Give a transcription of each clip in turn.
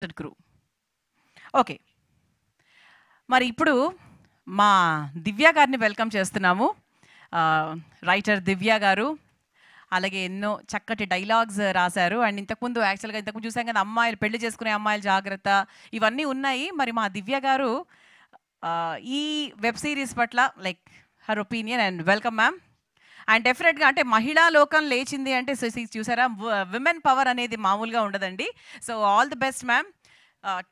Crew. Okay. మరి ఇప్పుడు మా దివ్య గారిని వెల్కమ్ చేస్తున్నాము. రైటర్ దివ్య గారు. అలాగే ఎన్నో చక్కటి డైలాగ్స్ రాశారు. అండ్ ఇంతకుముందు చూసాం కదా, అమ్మాయిలు పెళ్లి చేసుకునే అమ్మాయిలు జాగ్రత్త, ఇవన్నీ ఉన్నాయి. మరి మా దివ్య గారు ఈ వెబ్ సిరీస్ పట్ల like her opinion. And welcome ma'am. And డెఫినెట్గా అంటే మహిళా లోకం లేచింది అంటే చూసారా, విమెన్ పవర్ అనేది మామూలుగా ఉండదండి. So all the best ma'am.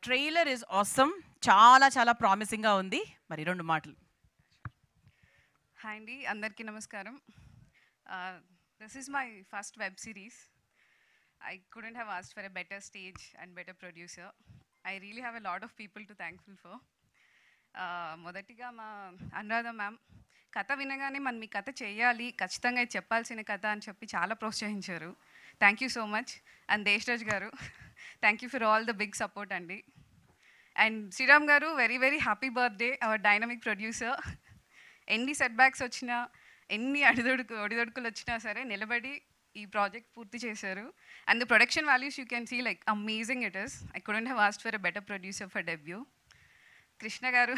Trailer is awesome, చాలా చాలా ప్రామిసింగ్గా ఉంది. మరి 2 మాటలు. హాయ్ అండి, అందరికీ నమస్కారం. This is my first web series. I couldn't have asked for a better stage and better producer. I really have a lot of people to thankful for. మొదటిగా మా అనురాధ మ్యామ్, కథ వినగానే మనం మీ కథ చేయాలి, ఖచ్చితంగా ఇది చెప్పాల్సిన కథ అని చెప్పి చాలా ప్రోత్సహించారు. Thank you so much. And Deshraj garu, thank you for all the big support అండి. And Sriram garu, very very happy birthday, our dynamic producer. ఎన్ని సెట్ బ్యాక్స్ వచ్చినా, ఎన్ని ఒడిదొడుకులు వచ్చినా సరే నిలబడి ఈ ప్రాజెక్ట్ పూర్తి చేశారు. And the production values you can see like amazing it is. I couldn't have asked for a better producer for debut. Krishna గారు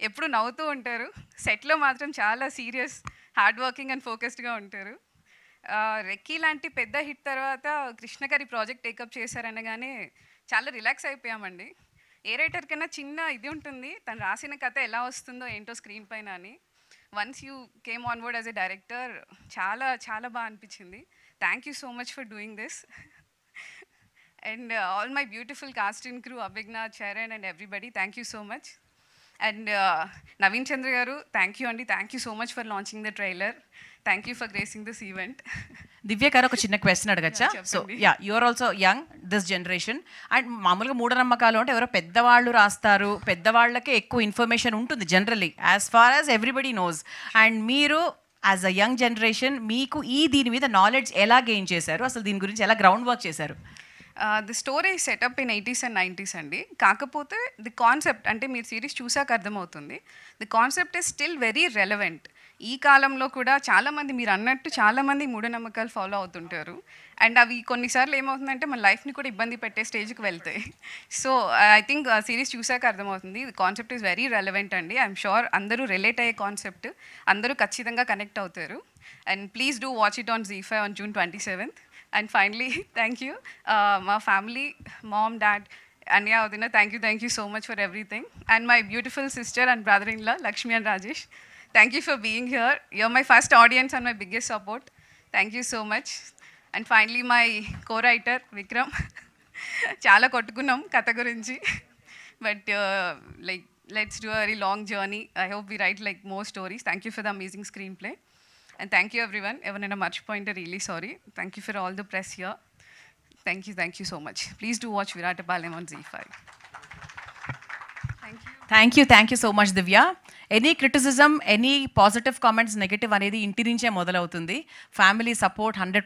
ఎప్పుడు నవ్వుతూ ఉంటారు, సెట్లో మాత్రం చాలా సీరియస్, హార్డ్ వర్కింగ్ అండ్ ఫోకస్డ్గా ఉంటారు. రెక్కీ లాంటి పెద్ద హిట్ తర్వాత కృష్ణ గారి ప్రాజెక్ట్ టేకప్ చేశారనగానే చాలా రిలాక్స్ అయిపోయామండి. ఏ రైటర్ కన్నా చిన్న ఇది ఉంటుంది, తను రాసిన కథ ఎలా వస్తుందో ఏంటో స్క్రీన్ పైన అని. Once you came on board as a director, చాలా చాలా బాగా అనిపించింది. Thank you so much for doing this. And all my beautiful cast and crew, Abhigna, Charan and everybody, thank you so much. And Naveen Chandra garu, thank you అండి. Thank you so much for launching the trailer. Thank you for gracing this event. Divya garu, ఒక చిన్న question అడగచ్చా? So you are also young this generation. And మామూలుగా మూఢనమ్మకాలు అంటే ఎవరో పెద్దవాళ్ళు రాస్తారు, పెద్దవాళ్ళకే ఎక్కువ ఇన్ఫర్మేషన్ ఉంటుంది generally, as far as everybody knows. And మీరు యాజ్ అ యంగ్ జనరేషన్, మీకు దీని మీద నాలెడ్జ్ ఎలా గెయిన్ చేశారు, అసలు దీని గురించి ఎలా గ్రౌండ్ వర్క్ చేశారు? The story setup in 80s and 90s అండి. కాకపోతే ది కాన్సెప్ట్, అంటే మీరు సిరీస్ చూసాక అర్థమవుతుంది, the concept is still very relevant. ఈ కాలంలో కూడా చాలామంది, మీరు అన్నట్టు చాలామంది మూఢనమ్మకాలు ఫాలో అవుతుంటారు. అండ్ అవి కొన్నిసార్లు ఏమవుతుందంటే మన లైఫ్ని కూడా ఇబ్బంది పెట్టే స్టేజ్కి వెళ్తాయి. సో ఐ థింక్ సిరీస్ చూసాక అర్థమవుతుంది, the concept is very relevant అండి. ఐఎమ్ షూర్ అందరూ రిలేట్ అయ్యే కాన్సెప్ట్, అందరూ ఖచ్చితంగా కనెక్ట్ అవుతారు. And please do watch it on ZEE5 on June 27th. And finally, thank you, my family, mom, dad, Anya, Udina, thank you so much for everything. And my beautiful sister and brother-in-law, Lakshmi and Rajesh, thank you for being here. You're my first audience and my biggest support. Thank you so much. And finally, my co-writer, Vikram. Chala kottukunnam katha gurinchi. But like, let's do a very long journey. I hope we write like more stories. Thank you for the amazing screenplay. And thank you everyone. Evanina marchipoyinte, really sorry. Thank you for all the press here. Thank you so much. Please do watch Viratapalayam on ZEE5. Thank you so much, Divya. Any criticism, any positive comments, negative అనేది ఇంటి నుంచే మొదలవుతుంది. Family support 100%